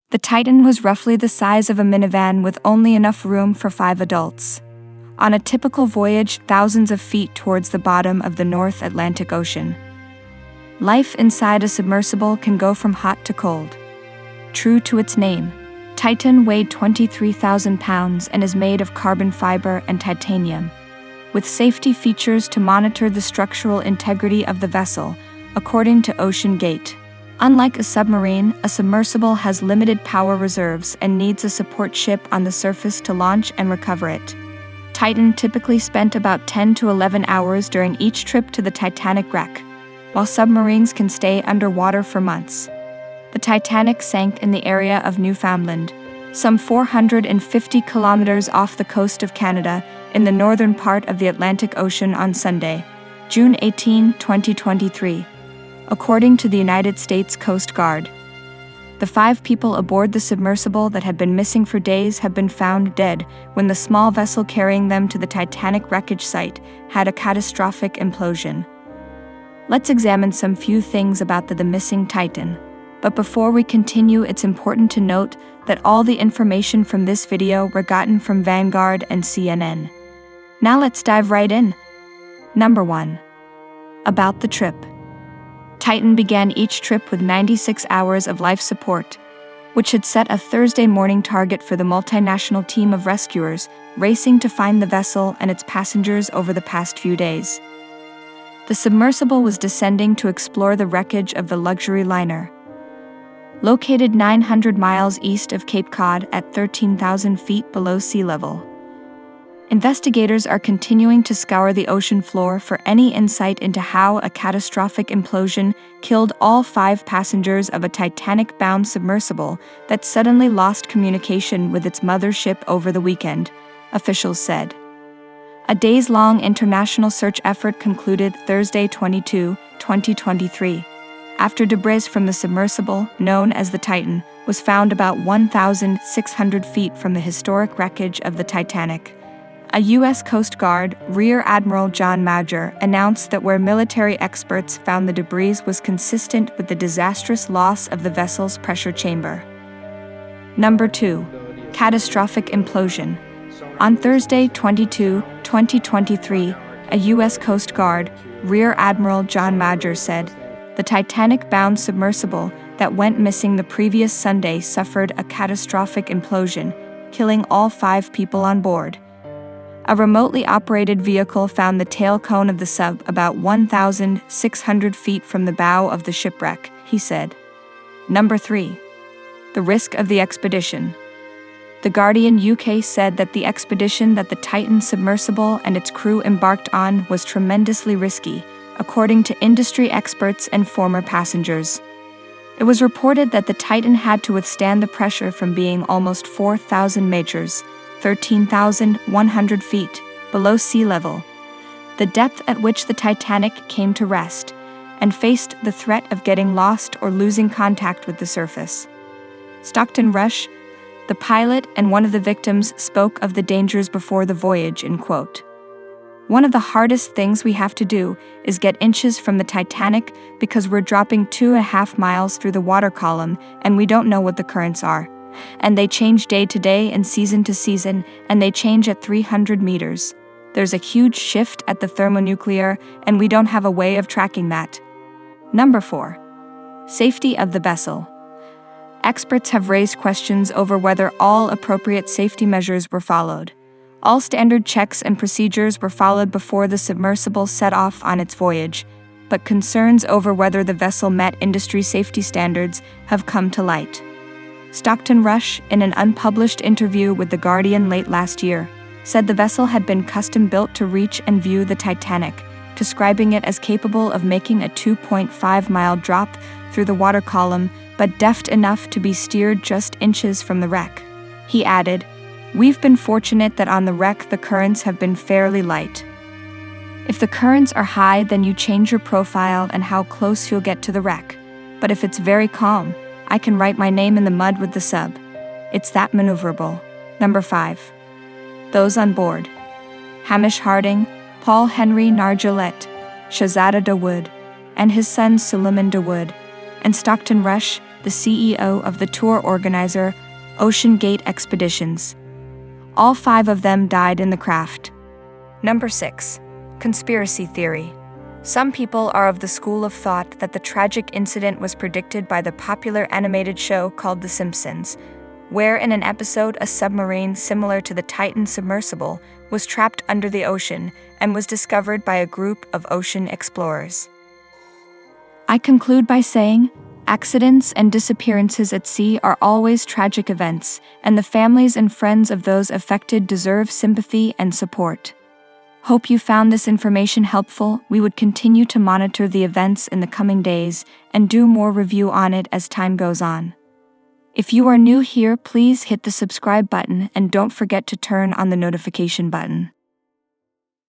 The Titan was roughly the size of a minivan with only enough room for 5 adults. On a typical voyage thousands of feet towards the bottom of the North Atlantic Ocean. Life inside a submersible can go from hot to cold. True to its name, Titan weighed 23,000 pounds and is made of carbon fiber and titanium, with safety features to monitor the structural integrity of the vessel, according to OceanGate. Unlike a submarine, a submersible has limited power reserves and needs a support ship on the surface to launch and recover it. Titan typically spent about 10 to 11 hours during each trip to the Titanic wreck, while submarines can stay underwater for months. The Titanic sank in the area of Newfoundland, some 450 kilometers off the coast of Canada, in the northern part of the Atlantic Ocean on Sunday, June 18, 2023. According to the United States Coast Guard. The 5 people aboard the submersible that had been missing for days have been found dead when the small vessel carrying them to the Titanic wreckage site had a catastrophic implosion. Let's examine some few things about the missing Titan. But before we continue, it's important to note that all the information from this video were gotten from Vanguard and CNN. Now let's dive right in. Number 1. About the trip. Titan began each trip with 96 hours of life support, which had set a Thursday morning target for the multinational team of rescuers racing to find the vessel and its passengers over the past few days. The submersible was descending to explore the wreckage of the luxury liner. Located 900 miles east of Cape Cod at 13,000 feet below sea level. Investigators are continuing to scour the ocean floor for any insight into how a catastrophic implosion killed all 5 passengers of a Titanic-bound submersible that suddenly lost communication with its mothership over the weekend, officials said. A days-long international search effort concluded Thursday, 2023, after debris from the submersible, known as the Titan, was found about 1,600 feet from the historic wreckage of the Titanic. A U.S. Coast Guard Rear Admiral John Major announced that where military experts found the debris was consistent with the disastrous loss of the vessel's pressure chamber. Number 2. Catastrophic implosion. On Thursday, 2023, a U.S. Coast Guard Rear Admiral John Major said, the Titanic-bound submersible that went missing the previous Sunday suffered a catastrophic implosion, killing all 5 people on board. A remotely operated vehicle found the tail cone of the sub about 1,600 feet from the bow of the shipwreck, he said. Number 3. The risk of the expedition. The Guardian UK said that the expedition that the Titan submersible and its crew embarked on was tremendously risky, according to industry experts and former passengers. It was reported that the Titan had to withstand the pressure from being almost 4,000 meters, 13,100 feet, below sea level, the depth at which the Titanic came to rest, and faced the threat of getting lost or losing contact with the surface. Stockton Rush, the pilot and one of the victims, spoke of the dangers before the voyage in quote. One of the hardest things we have to do is get inches from the Titanic because we're dropping 2.5 miles through the water column and we don't know what the currents are. And they change day to day and season to season, and they change at 300 meters. There's a huge shift at the thermonuclear, and we don't have a way of tracking that. Number 4. Safety of the vessel. Experts have raised questions over whether all appropriate safety measures were followed. All standard checks and procedures were followed before the submersible set off on its voyage, but concerns over whether the vessel met industry safety standards have come to light. Stockton Rush, in an unpublished interview with The Guardian late last year, said the vessel had been custom-built to reach and view the Titanic, describing it as capable of making a 2.5-mile drop through the water column, but deft enough to be steered just inches from the wreck. He added, "We've been fortunate that on the wreck the currents have been fairly light. If the currents are high, then you change your profile and how close you'll get to the wreck. But if it's very calm, I can write my name in the mud with the sub. It's that maneuverable." Number 5. Those on board. Hamish Harding, Paul Henry Nargilette, Shahzada Dawood, and his son Suleiman Dawood, and Stockton Rush, the CEO of the tour organizer Oceangate Expeditions. All 5 of them died in the craft. Number 6. Conspiracy theory. Some people are of the school of thought that the tragic incident was predicted by the popular animated show called The Simpsons, where in an episode a submarine similar to the Titan submersible was trapped under the ocean and was discovered by a group of ocean explorers. I conclude by saying, accidents and disappearances at sea are always tragic events, and the families and friends of those affected deserve sympathy and support. Hope you found this information helpful. We would continue to monitor the events in the coming days and do more review on it as time goes on. If you are new here, please hit the subscribe button and don't forget to turn on the notification button.